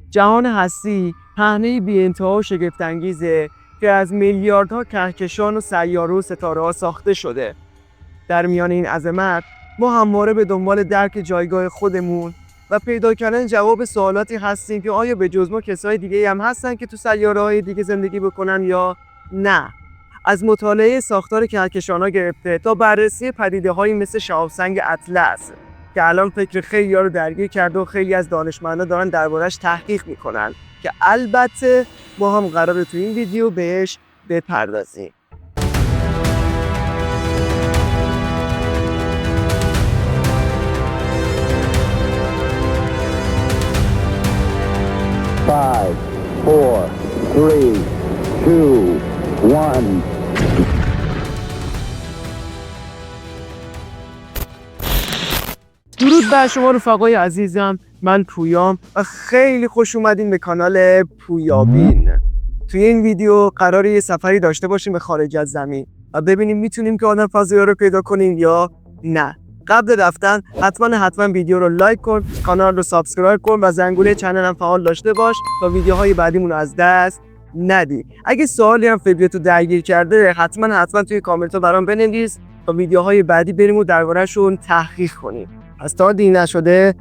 جهان هستی پهنه‌ای بی‌انتها و شگفت‌انگیزه که از میلیاردها کهکشان و سیاره و ستاره‌ها ساخته شده. در میان این عظمت ما همواره به دنبال درک جایگاه خودمون و پیدا کردن جواب سوالاتی هستیم که آیا به جز ما کسای دیگه هم هستن که تو سیاره‌های دیگه زندگی بکنن یا نه. از مطالعه ساختار کهکشان‌ها گرفته تا بررسی پدیده‌هایی مثل شهاب‌سنگ اطلس که الان فکر خیلی‌ها رو درگیر کرده و خیلی از دانشمندان دارن دربارش تحقیق میکنن که البته ما هم قراره تو این ویدیو بهش بپردازیم. Five, four, three, two, one. درود بر شما رفقای عزیزم، من پویام و خیلی خوش اومدین به کانال پویابین. توی این ویدیو قراره یه سفری داشته باشیم به خارج از زمین و ببینیم میتونیم که آدم فضایی رو پیدا کنیم یا نه. قبل رفتن حتما ویدیو رو لایک کن، کانال رو سابسکرایب کن و زنگوله چنل هم فعال داشته باش تا ویدیوهای بعدیمون رو از دست ندی. اگه سوالی هم فکرتو درگیر کرده حتما توی کامنت ها برام بنویس تا ویدیوهای بعدی بریم و درباره‌شون تحقیق کنیم. از تا دیر نشده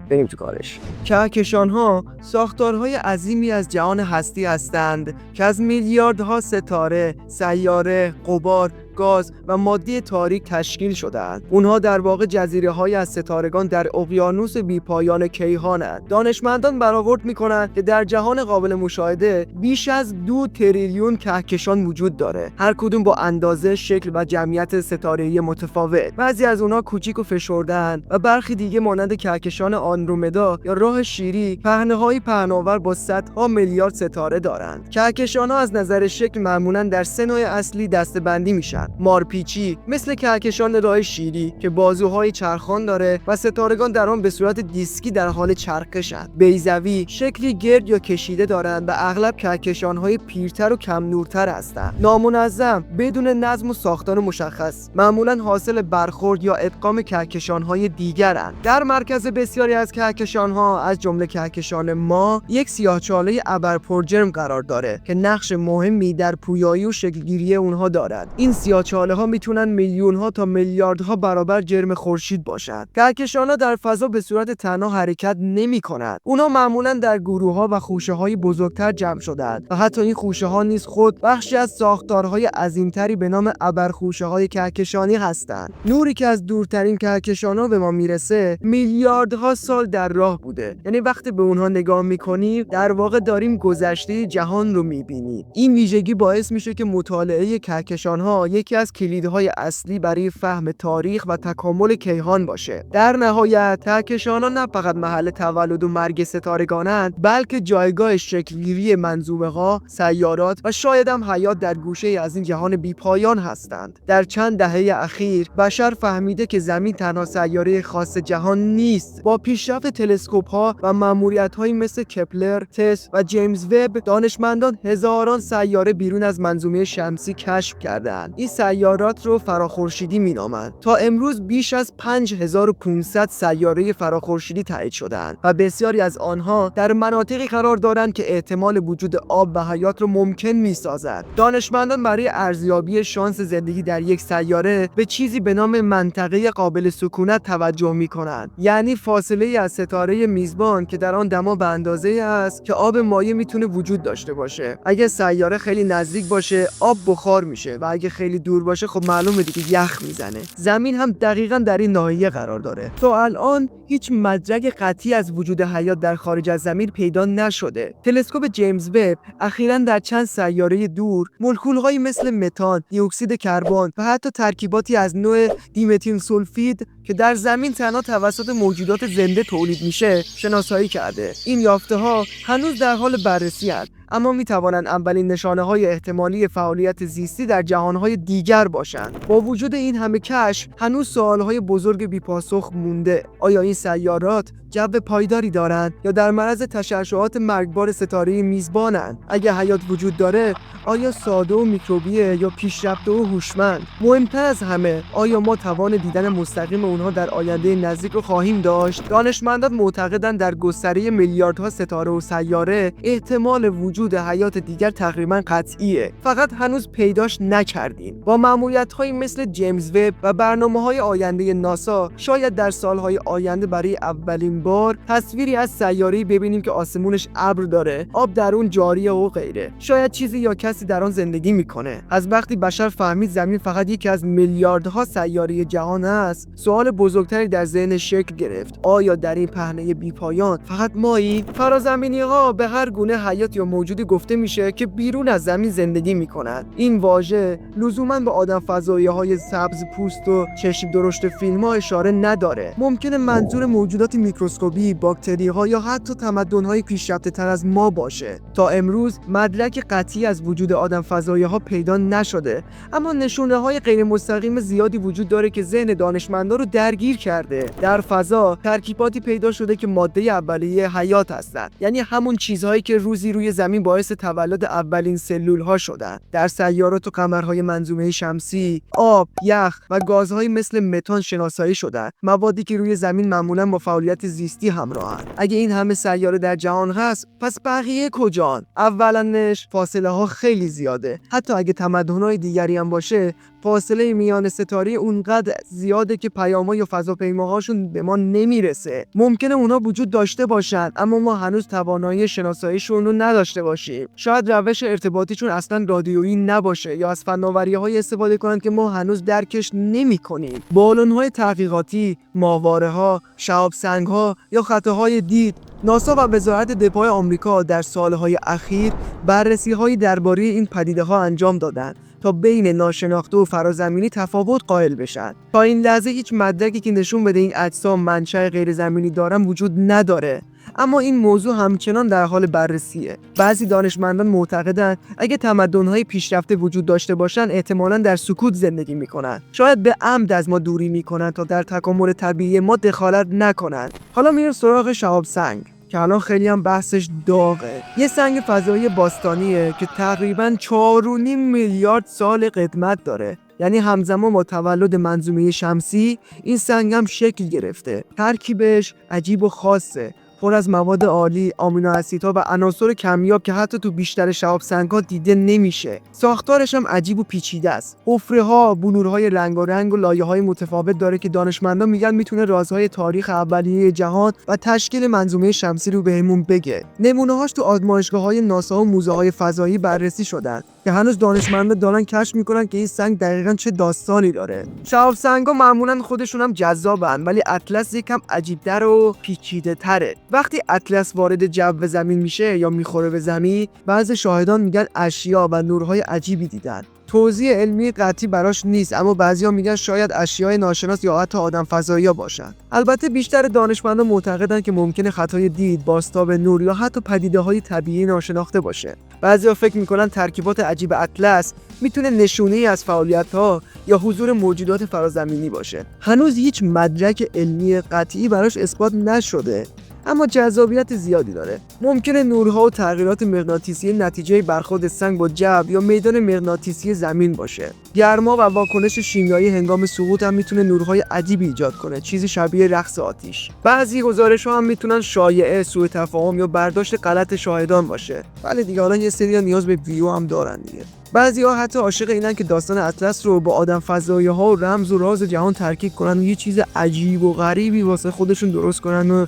بریم تو کارش. کهکشان‌ها ساختارهای عظیمی از جهان هستی هستند که از میلیاردها ستاره، سیاره، غبار، گاز و ماده تاریک تشکیل شده‌اند. اونها در واقع جزیره‌های از ستارگان در اقیانوس بی‌پایان کیهانند. دانشمندان برآورد می‌کنند که در جهان قابل مشاهده بیش از 2 تریلیون کهکشان وجود داره. هر کدوم با اندازه، شکل و جمعیت ستاره‌ای متفاوت. بعضی از اونها کوچیک و فشرده‌اند و برخی دیگه مانند کهکشان آندرومدا یا راه شیری پهنه‌های پهناور با صدها میلیارد ستاره دارند. کهکشان‌ها از نظر شکل معمولاً در 3 نوع اصلی دسته‌بندی میشن. مارپیچی مثل کهکشان راه شیری که بازوهای چرخان داره و ستارگان در آن به صورت دیسکی در حال چرخشند. بیضوی شکلی گرد یا کشیده دارند و اغلب کهکشان‌های پیرتر و کم نورتر هستند. نامنظم بدون نظم و ساختار مشخص، معمولاً حاصل برخورد یا ادغام کهکشان‌های دیگرند. در مرکز بسیاری از کهکشان‌ها از جمله کهکشان ما یک سیاهچاله ابرپرجرم قرار داره که نقش مهمی در پویایی و شکلگیری اونها دارد. این سیاهچاله‌ها میتونن میلیون‌ها تا میلیاردها برابر جرم خورشید باشند. کهکشان‌ها در فضا به صورت تنها حرکت نمی‌کنند. اونها معمولاً در گروه‌ها و خوشه‌های بزرگتر جمع شده‌اند و حتی این خوشه‌ها نیز خود بخشی از ساختارهای عظیمتری به نام ابرخوشه‌های کهکشانی هستند. نوری که از دورترین کهکشان‌ها به ما میرسه میلیاردها سال در راه بوده. یعنی وقتی به اونها نگاه می‌کنیم در واقع داریم گذشته جهان رو می‌بینیم. این ویژگی باعث میشه که مطالعه کهکشان‌ها یکی از کلیدهای اصلی برای فهم تاریخ و تکامل کیهان باشه. در نهایت کهکشان‌ها نه فقط محل تولد و مرگ ستارگانند، بلکه جایگاه شکلگیری منظومه‌ها، سیارات و شاید هم حیات در گوشه از این جهان بی‌پایان هستند. در چند دهه اخیر بشر فهمیده که زمین تنها سیاره خاص جهان نیست. با پیشرفت تلسکوپ‌ها و مأموریت‌هایی مثل کپلر، تس و جیمز وب، دانشمندان هزاران سیاره بیرون از منظومه شمسی کشف کردند. این سیارات رو فراخورشیدی می‌نامند. تا امروز بیش از 5500 سیاره فراخورشیدی تایید شده‌اند و بسیاری از آنها در مناطقی قرار دارند که احتمال وجود آب و حیات رو ممکن می‌سازد. دانشمندان برای ارزیابی شانس زندگی در یک سیاره به چیزی به نام منطقه قابل سکونت توجه می‌کنند. یعنی فاصله از ستاره میزبان که در آن دما به اندازه‌ای است که آب مایع میتونه وجود داشته باشه. اگه سیاره خیلی نزدیک باشه آب بخار میشه و اگه خیلی دور باشه خب معلومه دیگه یخ میزنه. زمین هم دقیقاً در این ناحیه قرار داره. تا الان هیچ مدرک قطعی از وجود حیات در خارج از زمین پیدا نشده. تلسکوپ جیمز وب اخیراً در چند سیاره دور مولکول‌هایی مثل متان، دی اکسید کربن و حتی ترکیباتی از نوع دیمتیل سولفید که در زمین تنها توسط موجودات زنده تولید میشه شناسایی کرده. این یافته‌ها هنوز در حال بررسی هستند، اما میتوانند اولین نشانه‌های احتمالی فعالیت زیستی در جهان‌های دیگر باشند. با وجود این همه کشف، هنوز سوال‌های بزرگ بی‌پاسخ مونده. آیا این سیارات جو پایداری دارند یا در معرض تشعشعات مرگبار ستاره میزبانند؟ اگر حیات وجود داره، آیا ساده و میکروبیه یا پیشرفته و هوشمند؟ مهمتر از همه، آیا ما توان دیدن مستقیم اونها در آینده نزدیک رو خواهیم داشت؟ دانشمندان معتقدند در گستره میلیاردها ستاره و سیاره احتمال وجود حیات دیگر تقریبا قطعیه، فقط هنوز پیداش نکردیم. با ماموریت‌هایی مثل جیمز وب و برنامه‌های آینده ناسا، شاید در سال‌های آینده برای اولین بار تصویری از سیاره‌ای ببینیم که آسمونش ابر داره، آب در اون جاریه و غیره. شاید چیزی یا کسی در آن زندگی میکنه. از وقتی بشر فهمید زمین فقط یکی از میلیاردها سیاره جهان است، سوال بزرگتری در ذهن شکل گرفت. آیا در این پهنه بی‌پایان فقط ماییم؟ فرازمینی‌ها به هر گونه حیات یا موجودی گفته میشه که بیرون از زمین زندگی میکنند. این واژه لزوماً به آدم فضایی‌های سبز پوست و چشم درشت فیلم‌ها اشاره نداره. ممکنه منظور موجودات میکروسکوپی، باکتری‌ها یا حتی تمدن‌های پیشرفته‌تر از ما باشه. تا امروز مدرک قطعی از وجود آدم فضایی‌ها پیدا نشده، اما نشونه‌های غیر مستقیم زیادی وجود داره که ذهن دانشمندان رو درگیر کرده. در فضا ترکیباتی پیدا شده که ماده اولیه حیات هستند، یعنی همون چیزهایی که روزی روی زمین باعث تولد اولین سلول‌ها شدن. در سیارات و قمرهای منظومه شمسی، آب، یخ و گازهای مثل متان شناسایی شدن، موادی که روی زمین معمولاً با فعالیت زیستی همراهن. اگه این همه سیاره در جهان هست، پس بقیه کجان؟ اولنش فاصله ها خیلی زیاده. حتی اگه تمدن‌های دیگری هم باشه، فاصله میان ستاره اونقدر زیاده که پیام‌ها یا فضاپیماهاشون به ما نمیرسه. ممکنه اونا وجود داشته باشن، اما ما هنوز توانایی شناساییشون رو نداشته باشیم. شاید روش ارتباطیشون اصلا رادیویی نباشه یا از فناوری‌های استفاده کنن که ما هنوز درکش نمی‌کنیم. بالون‌های تحقیقاتی، ماهواره‌ها، شهاب سنگ‌ها یا خطاهای دید. ناسا و وزارت دفاع آمریکا در سالهای اخیر بررسی‌هایی درباره این پدیده‌ها انجام دادند تا بین ناشناخته و فرازمینی تفاوت قائل بشن. تا این لحظه هیچ مدرکی که نشون بده این اجسام منشأ غیرزمینی دارن وجود نداره، اما این موضوع همچنان در حال بررسیه. بعضی دانشمندان معتقدند اگه تمدن‌های پیشرفته وجود داشته باشن، احتمالاً در سکوت زندگی میکنن. شاید به عمد از ما دوری میکنن تا در تکامل طبیعی ما دخالت نکنن. حالا میریم سراغ شهاب سنگ که الان خیلی هم بحثش داغه. یه سنگ فضایی باستانیه که تقریباً 4.5 میلیارد سال قدمت داره. یعنی همزمان با تولد منظومه شمسی این سنگ هم شکل گرفته. ترکیبش عجیب و خاصه، پر از مواد عالی، آمینو اسیدها و عناصر کمیاب که حتی تو بیشتر شهاب سنگ‌ها دیده نمیشه. ساختارش هم عجیب و پیچیده است. حفره‌ها، بلورهای رنگارنگ و لایه‌های متفاوت داره که دانشمندان میگن میتونه رازهای تاریخ اولیه جهان و تشکیل منظومه شمسی رو بهمون بگه. نمونه‌هاش تو آزمایشگاه‌های ناسا و موزه‌های فضایی بررسی شدن که هنوز دانشمندان دارن کشف میکنن که این سنگ دقیقاً چه داستانی داره. شهاب سنگ‌ها معمولاً خودشون هم جذابن، ولی اطلس یکم عجیب‌تر و پیچیده‌تره. وقتی اطلس وارد جو زمین میشه یا میخوره به زمین، بعضی شاهدان میگن اشیا و نورهای عجیبی دیدن. توضیح علمی قطعی براش نیست، اما بعضیا میگن شاید اشیاء ناشناس یا حتی آدم فضایی باشن. البته بیشتر دانشمندان معتقدن که ممکنه خطای دید، بازتاب نور یا حتی پدیده‌های طبیعی ناشناخته باشه. بعضیا فکر میکنن ترکیبات عجیب اطلس میتونه نشونه‌ای از فعالیت‌ها یا حضور موجودات فرازمینی باشه. هنوز هیچ مدرک علمی قطعی براش اثبات نشده، اما جذابیت زیادی داره. ممکنه نورها و تغییرات مغناطیسی نتیجه برخورد سنگ با جو یا میدان مغناطیسی زمین باشه. گرما و واکنش شیمیایی هنگام سقوط هم میتونه نورهای عجیبی ایجاد کنه، چیزی شبیه رقص آتش. بعضی گزارش‌ها هم میتونن شایعه، سوء تفاهم یا برداشت غلط شاهدان باشه. ولی دیگه حالا یه سری نیاز به ویو هم دارن دیگه. بعضی‌ها حتی عاشق اینن که داستان اطلس رو با آدم فضایی‌ها و رمز و راز جهان ترکیب کنن و یه چیز عجیب و غریبی واسه خودشون درست کنن و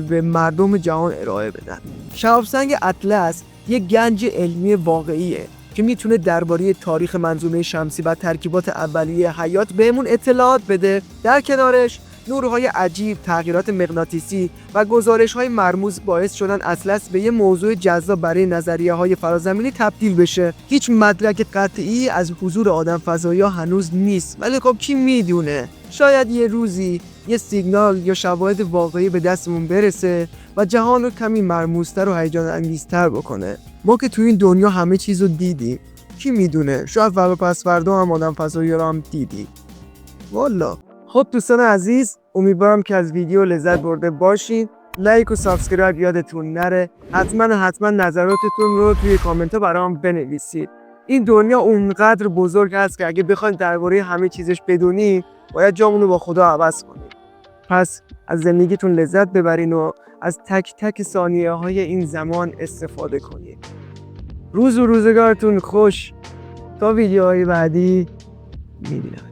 به مردم جهان ارائه بدن. شهاب سنگ اطلس یه گنج علمی واقعیه که میتونه درباره تاریخ منظومه شمسی و ترکیبات اولیه حیات بهمون اطلاعات بده. در کنارش نورهای عجیب، تغییرات مغناطیسی و گزارش‌های مرموز باعث شدن اطلس به یه موضوع جذاب برای نظریه‌های فرازمینی تبدیل بشه. هیچ مدرک قطعی از حضور آدم فضایی‌ها هنوز نیست، ولی خب کی میدونه؟ شاید یه روزی یه سیگنال یا شواهد واقعی به دستمون برسه و جهان رو کمی مرموزتر و هیجان انگیزتر بکنه. ما که تو این دنیا همه چیزو دیدیم. کی میدونه؟ شاید فردا پس فردا هم آدم فضایی رو هم دیدی. والا. خب دوستان عزیز، امیدوارم که از ویدیو لذت برده باشین. لایک و سابسکرایب یادتون نره. حتما نظراتتون رو توی کامنت ها برام بنویسید. این دنیا اونقدر بزرگ هست که اگه بخواید درباره همه چیزش بدونی، باید جامون رو با خدا عوض کنید. پس از زندگیتون لذت ببرین و از تک تک ثانیه های این زمان استفاده کنید. روز و روزگارتون خوش. تا ویدیوهای بعدی میبینم.